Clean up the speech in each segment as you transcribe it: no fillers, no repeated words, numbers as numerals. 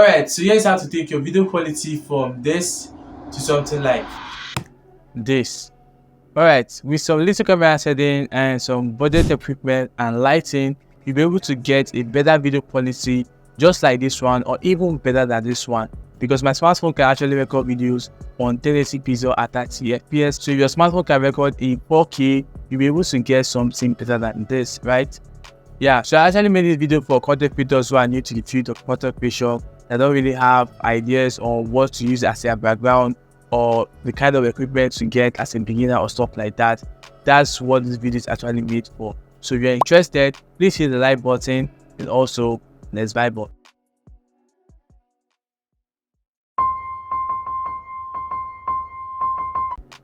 Alright, so here's how to take your video quality from this to something like this. Alright, with some little camera setting and some budget equipment and lighting, you'll be able to get a better video quality just like this one, or even better than this one, because my smartphone can actually record videos on 1080p or at 30 fps. So if your smartphone can record in 4K, you'll be able to get something better than this, right? Yeah, so I actually made this video for content creators who are new to the field of content creation, that don't really have ideas on what to use as their background or the kind of equipment to get as a beginner or stuff like that. That's what this video is actually made for. So if you're interested, please hit the like button and also let's vibe.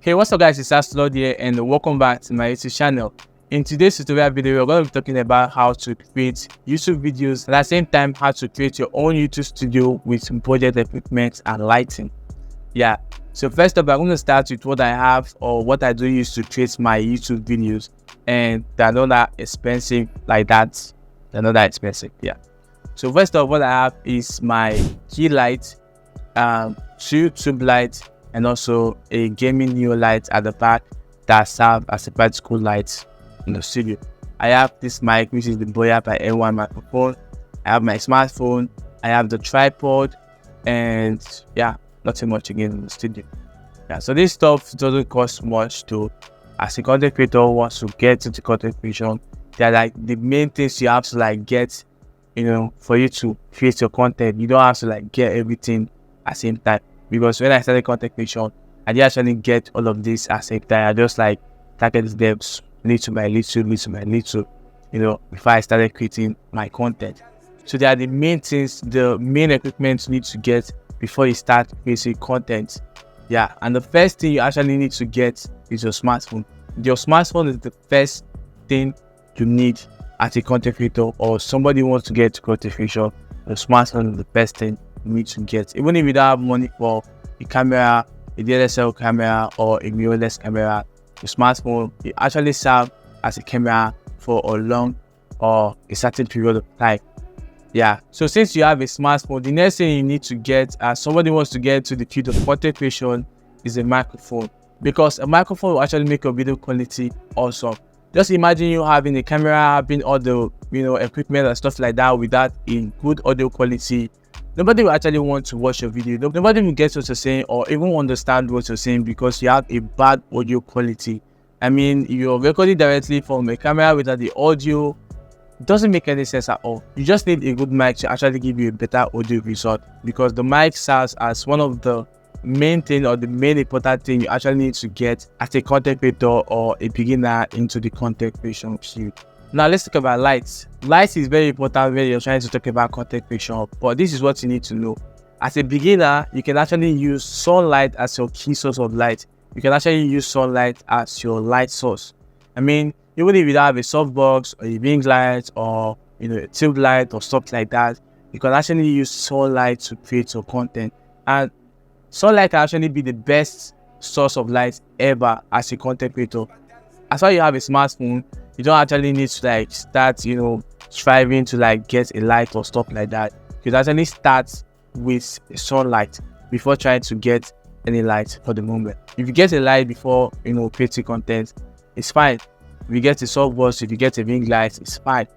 Hey, what's up guys, it's Aslord here and welcome back to my YouTube channel. In today's tutorial video, we're going to be talking about how to create YouTube videos and at the same time how to create your own YouTube studio with budget equipment and lighting. Yeah, so first up, I'm going to start with what I have or what I do use to create my YouTube videos, and they're not that expensive like that. They're not that expensive, yeah. So first up, what I have is my key light, two tube lights, and also a gaming Neo light at the back that serve as a practical light in the studio. I have this mic, which is the Boya by N1 microphone. I have my smartphone, I have the tripod, and yeah, nothing much again in the studio. Yeah, so this stuff doesn't cost much to, as a content creator who wants to get into content creation. They're like the main things you have to like get, you know, for you to create your content. You don't have to like get everything at the same time, because when I started content creation, I didn't actually get all of this at the same time. I just like target steps little by little, you know, before I started creating my content. So they are the main things, the main equipment you need to get before you start creating content. Yeah, and the first thing you actually need to get is your smartphone. Your smartphone is the first thing you need as a content creator or somebody who wants to get to content creation. The smartphone is the first thing you need to get. Even if you don't have money for a camera, a DSLR camera or a mirrorless camera, your smartphone, it actually serves as a camera for a long or a certain period of time. Yeah, so since you have a smartphone, the next thing you need to get as somebody wants to get to the field of content creation is a microphone, because a microphone will actually make your video quality awesome. Just imagine you having a camera, having all the, you know, equipment and stuff like that without a good audio quality. Nobody will actually want to watch your video. Nobody will get what you're saying or even understand what you're saying because you have a bad audio quality. I mean, you're recording directly from a camera without the audio. It doesn't make any sense at all. You just need a good mic to actually give you a better audio result, because the mic serves as one of the main thing or the main important thing you actually need to get as a content creator or a beginner into the content creation field. Now let's talk about lights. Lights is very important when you're trying to talk about content creation, but this is what you need to know. As a beginner, you can actually use sunlight as your key source of light. You can actually use sunlight as your light source. I mean, even if you don't have a softbox or a ring light or, you know, a tube light or stuff like that, you can actually use sunlight to create your content. And sunlight can actually be the best source of light ever as a content creator. As far as you have a smartphone, you don't actually need to like start, you know, striving to like get a light or stuff like that. You can actually start with sunlight before trying to get any light for the moment. If you get a light before, you know, creating content, it's fine. If you get a softbox, if you get a ring light, it's fine.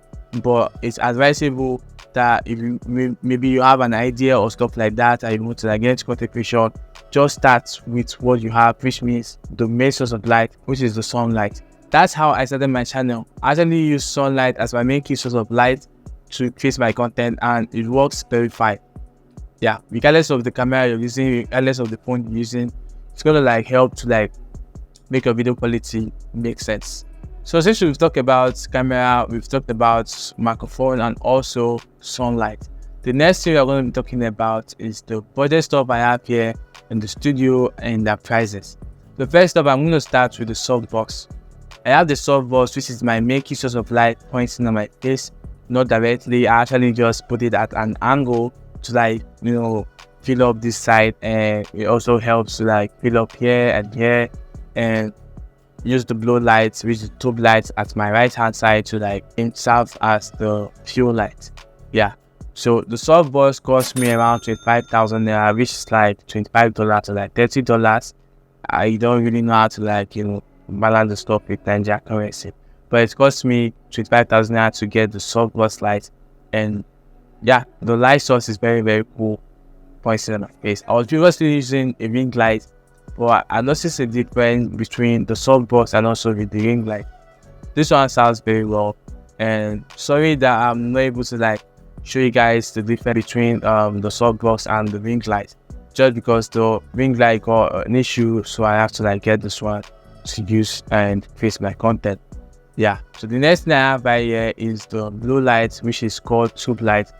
But it's advisable that if you maybe you have an idea or stuff like that and you want to like get into content creation, just start with what you have, which means the main source of light, which is the sunlight. That's how I started my channel. I actually use sunlight as my main key source of light to create my content, and it works very fine. Yeah, regardless of the camera you're using, regardless of the phone you're using, it's gonna like help to like make your video quality make sense. So since we've talked about camera, we've talked about microphone and also sunlight, the next thing we're going to be talking about is the budget stuff I have here in the studio and their prices. The first up, I'm going to start with the softbox. I have the softbox, which is my main key source of light pointing on my face, not directly. I actually just put it at an angle to like, you know, fill up this side, and it also helps to like fill up here and here, and use the blue lights, which is the tube lights at my right hand side, to like serve as the fuel light. Yeah, So the softbox cost me around 25,000 naira, which is like $25 to like $30. I don't really know how to like, balance the stuff with Nigeria currency. But it cost me 25,000 naira to get the softbox light. And yeah, the light source is very, very cool. Pointing on my face. I was previously using a ring light, but I noticed a difference between the softbox and also with the ring light. This one sounds very well. And sorry that I'm not able to like show you guys the difference between the softbox and the ring light, just because the ring light got an issue, so I have to like get this one to use and face my content. Yeah, so the next thing I have right here is the blue light, which is called tube light,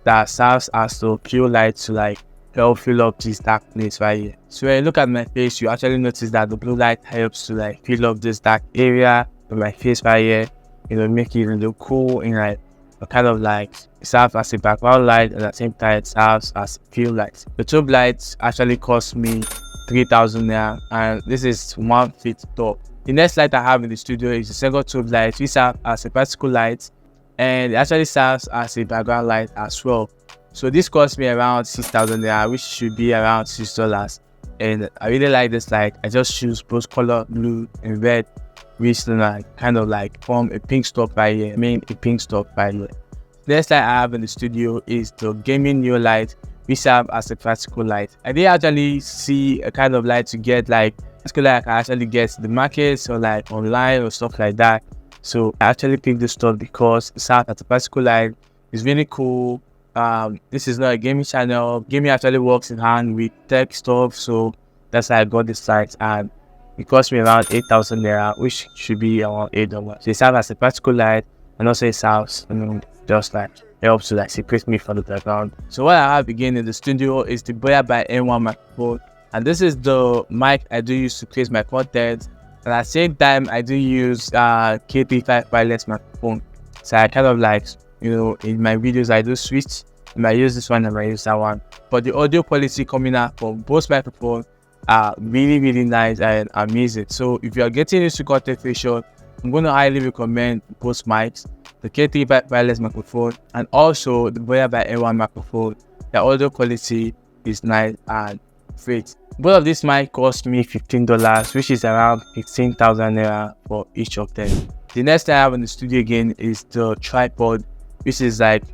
that serves as the pure light to like help fill up this dark place right here. So when you look at my face, you actually notice that the blue light helps to like fill up this dark area of my face right here, make it look cool and like kind of like serve as a background light, and at the same time it serves as a field light. The tube light actually cost me 3,000 naira, and this is 1 feet tall. The next light I have in the studio is a single tube light, which serves as a particle light, and it actually serves as a background light as well. So this cost me around 6,000 naira, which should be around $6. And I really like this light. I just choose both color blue and red, which kind of like form a pink stuff right here. A pink stuff right here. Next light I have in the studio is the gaming neo light, which serves as a practical light. I didn't actually see a kind of light to get like practical light I can actually get in the market or like online or stuff like that. So I actually picked this stuff because it serves as a practical light. It's really cool. This is not a gaming channel. Gaming actually works in hand with tech stuff, so that's why I got this light, and it cost me around 8,000 naira, which should be around $8. So it serves as a practical light, and also it serves, just like helps to like separate me from the background. So what I have again in the studio is the Boya by N1 microphone, and this is the mic I do use to create my content. And at the same time, I do use KT5 wireless microphone. So I kind of like, in my videos I do switch. I might use this one, I might use that one. But the audio quality coming out from both microphones are really, really nice and amazing. So if you are getting into content creation, I'm going to highly recommend both mics, the KT5 wireless microphone and also the Boya by N1 microphone. The audio quality is nice and great. Both of these mics cost me $15, which is around 15,000 naira for each of them. The next thing I have in the studio again is the tripod, which is like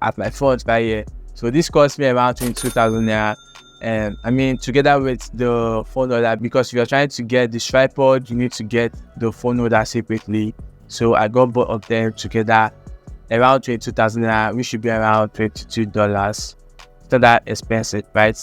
at my front right here. So this cost me around 22,000 naira. And I mean, together with the phone holder, because if you're trying to get this tripod, you need to get the phone holder separately. So I got both of them together around 22,000 naira, which should be around $22. It's not that expensive, right?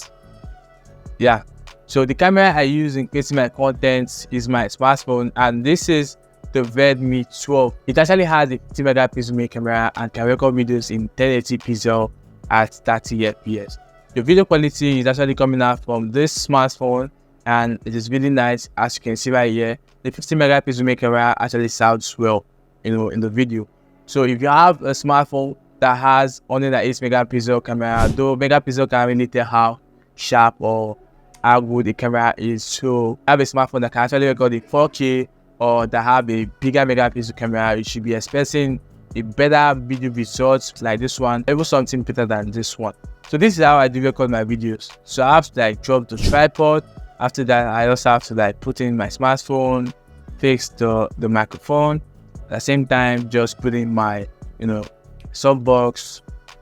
Yeah. So the camera I use in creating my content is my smartphone, and this is the Redmi 12. It actually has a 50 megapixel main camera and can record videos in 1080 pixel at 30 fps. The video quality is actually coming out from this smartphone, and it is really nice. As you can see right here, the 50 megapixel main camera actually sounds well, in the video. So if you have a smartphone that has only the 8 megapixel camera, though megapixel can really tell how sharp or how good the camera is. So have a smartphone that can actually record in 4K or that have a bigger megapixel camera, you should be expecting a better video results like this one, even something better than this one. So this is how I do record my videos. So I have to like drop the tripod. After that, I also have to like put in my smartphone, fix the microphone. At the same time, just put in my softbox,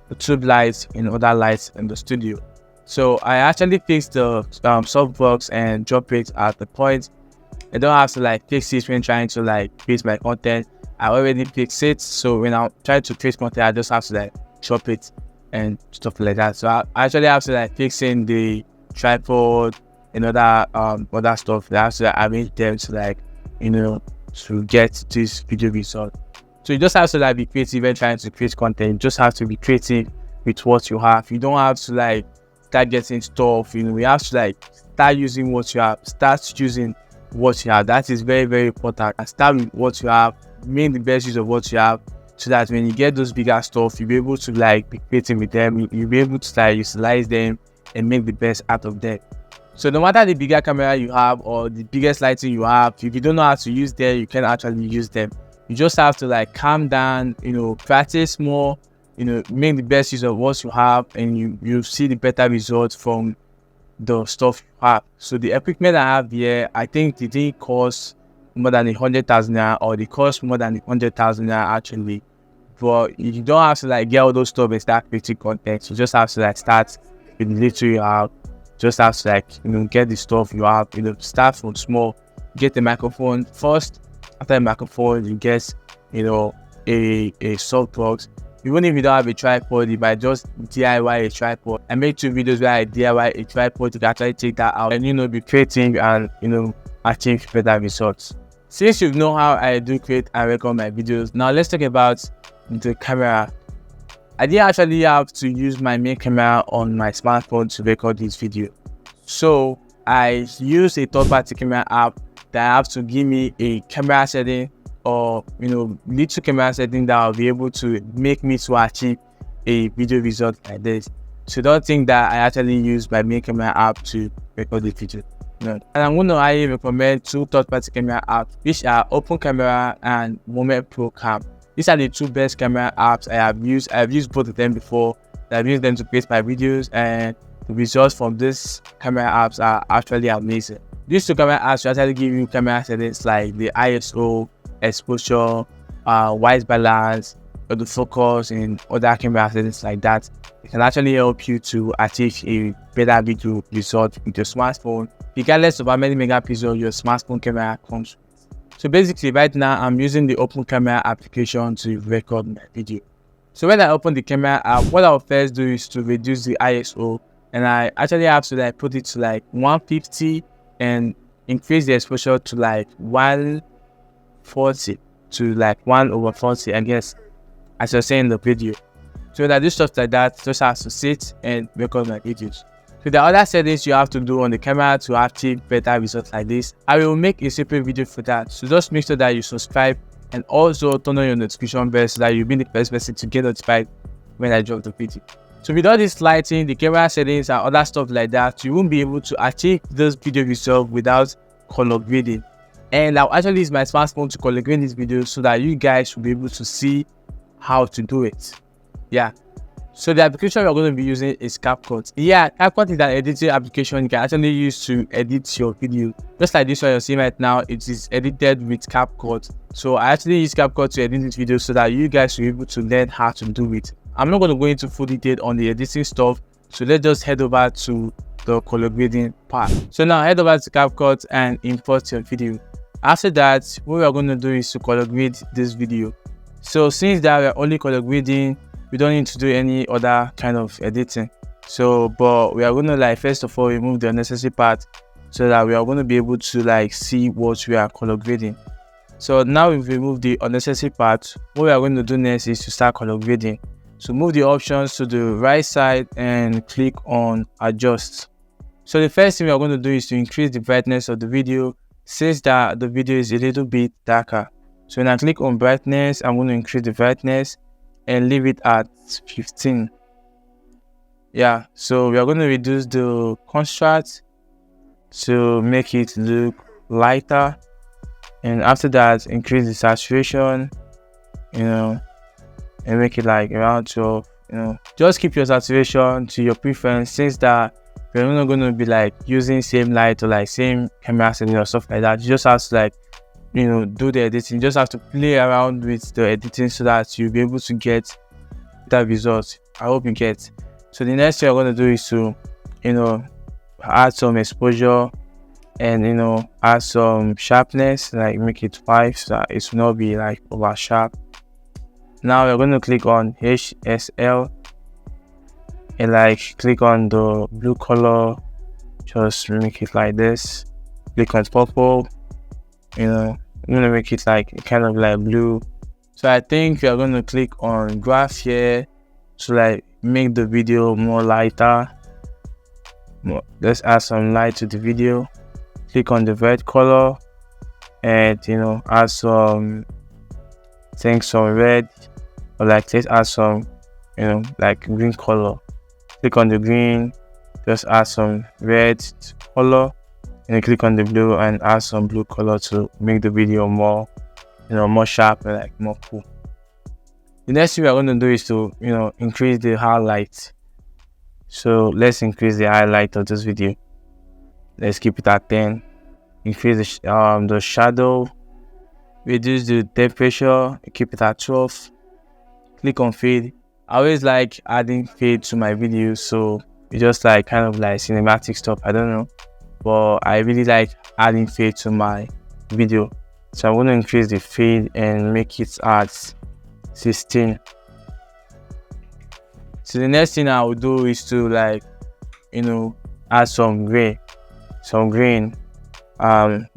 the tube lights and other lights in the studio. So I actually fixed the softbox and drop it at the point. I don't have to like fix it when trying to like create my content. I already fixed it, so when I try to create content, I just have to like drop it and stuff like that. So I actually have to like fixing the tripod and other stuff. I have to like, arrange them to like to get this video result. So you just have to like be creative when trying to create content. You just have to be creative with what you have. You don't have to like start getting stuff. We have to like start using what you have. Start using what you have. That is very, very important. And start with what you have. Make the best use of what you have, so that when you get those bigger stuff, you'll be able to like be creative with them. You'll be able to like utilize them and make the best out of them. So no matter the bigger camera you have or the biggest lighting you have, if you don't know how to use them, you can actually use them. You just have to like calm down, practice more, make the best use of what you have, and you see the better results from the stuff you have. So the equipment I have here, I think it didn't cost more than 100,000 naira, or they cost more than 100,000 naira actually. But you don't have to like get all those stuff and start creating content. You just have to like start with the little you have. Just have to like get the stuff you have. Start from small. Get the microphone first. After the microphone, you get a softbox. Even if you don't have a tripod, you might just DIY a tripod. I made 2 videos where I DIY a tripod to actually take that out and be creating and achieve better results. Since you know how I do create and record my videos, now let's talk about the camera. I didn't actually have to use my main camera on my smartphone to record this video. So I use a third-party camera app that have to give me a camera setting, or little camera setting that will be able to make me to achieve a video result like this. So don't think that I actually use my main camera app to record the video. No. And I'm going to highly recommend 2 third-party camera apps, which are Open Camera and Moment Pro Cam. These are the 2 best camera apps I have used. I have used both of them before. I've used them to create my videos, and the results from these camera apps are actually amazing. These 2 camera apps will actually give you camera settings like the ISO, exposure, white balance, or the focus, and other camera settings like that. It can actually help you to achieve a better video result with your smartphone, regardless of how many megapixels your smartphone camera comes with. So basically right now I'm using the Open Camera application to record my video. So when I open the camera app, what I'll first do is to reduce the ISO, and I actually have to like put it to like 150 and increase the exposure to like 140 to like 1/40, I guess, as I was saying in the video. So when I do stuff like that, just have to sit and record my videos. So the other settings you have to do on the camera to achieve better results like this, I will make a separate video for that. So just make sure that you subscribe, and also turn on your notification bell so that you'll be the first person to get notified when I drop the video. So with all this lighting, the camera settings, and other stuff like that, you won't be able to achieve this video result without color grading. And I'll actually use my smartphone to color grade this video so that you guys will be able to see how to do it. Yeah. So the application we're going to be using is CapCut. Yeah, CapCut is an editing application you can actually use to edit your video. Just like this one you're seeing right now, it is edited with CapCut. So I actually use CapCut to edit this video so that you guys will be able to learn how to do it. I'm not going to go into full detail on the editing stuff, so let's just head over to the color grading part. So now head over to CapCut and import your video. After that, what we are going to do is to color grade this video. So since that we're only color grading, we don't need to do any other kind of editing. But we are going to like first of all remove the unnecessary part so that we are going to be able to like see what we are color grading. So now we've removed the unnecessary part. What we are going to do next is to start color grading. So move the options to the right side and click on adjust. So the first thing we are going to do is to increase the brightness of the video, since that the video is a little bit darker. So when I click on brightness, I'm going to increase the brightness and leave it at 15. Yeah, so we are going to reduce the contrast to make it look lighter, and after that increase the saturation, and make it like around 12. Just keep your saturation to your preference, since that we're not going to be like using same light or like same camera setting or stuff like that. You just have to like do the editing. You just have to play around with the editing so that you'll be able to get that result. I hope you get. So the next thing I'm going to do is to add some exposure and add some sharpness, like make it 5 so that it will not be like over sharp. Now we're going to click on HSL and like click on the blue color, just make it like this. Click on purple, I'm gonna make it like kind of like blue. So I think we are going to click on graph here to like make the video more lighter. Let's add some light to the video. Click on the red color and add some red, or like let's add some like green color. Click on the green, just add some red color, and click on the blue and add some blue color to make the video more more sharp and like more cool. The next thing we're going to do is to, increase the highlight. So let's increase the highlight of this video. Let's keep it at 10. Increase the shadow. Reduce the temperature. Keep it at 12. Click on fade. I always like adding fade to my videos, so it's just like kind of like cinematic stuff. I don't know, but I really like adding fade to my video. So I'm going to increase the fade and make it at 16. So the next thing I will do is to like, add some green.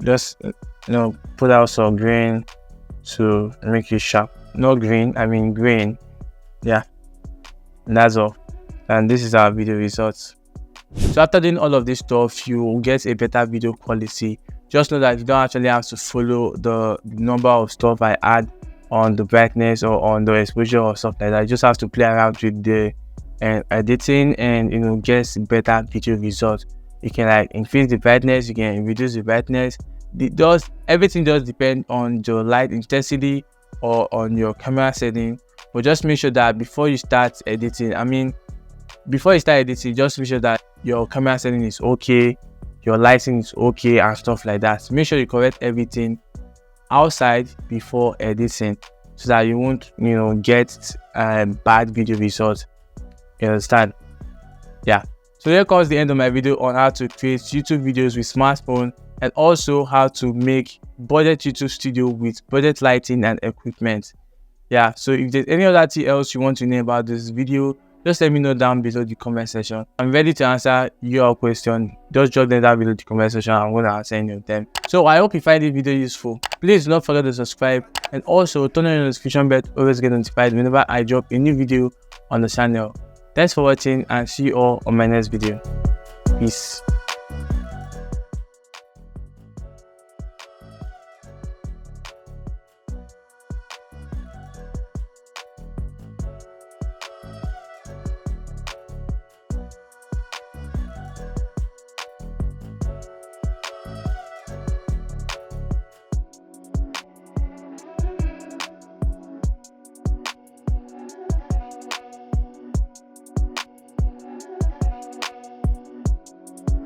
Just put out some green to make it sharp. Not green, I mean green. Yeah, and that's all. And this is our video results. So after doing all of this stuff, you will get a better video quality. Just know that you don't actually have to follow the number of stuff I add on the brightness or on the exposure or stuff like that. You just have to play around with the editing and get better video results. You can like increase the brightness, you can reduce the brightness. Everything does depend on your light intensity or on your camera setting. But just make sure that before you start editing, just make sure that your camera setting is okay, your lighting is okay and stuff like that. So make sure you correct everything outside before editing, so that you won't get bad video results. You understand? Yeah. So here comes the end of my video on how to create YouTube videos with smartphone, and also how to make budget YouTube studio with budget lighting and equipment. Yeah, so if there's any other thing else you want to know about this video, just let me know down below the comment section. I'm ready to answer your question. Just drop them down below the comment section. I'm going to answer any of them. So I hope you find this video useful. Please do not forget to subscribe, and also turn on your notification bell to always get notified whenever I drop a new video on the channel. Thanks for watching, and see you all on my next video. Peace.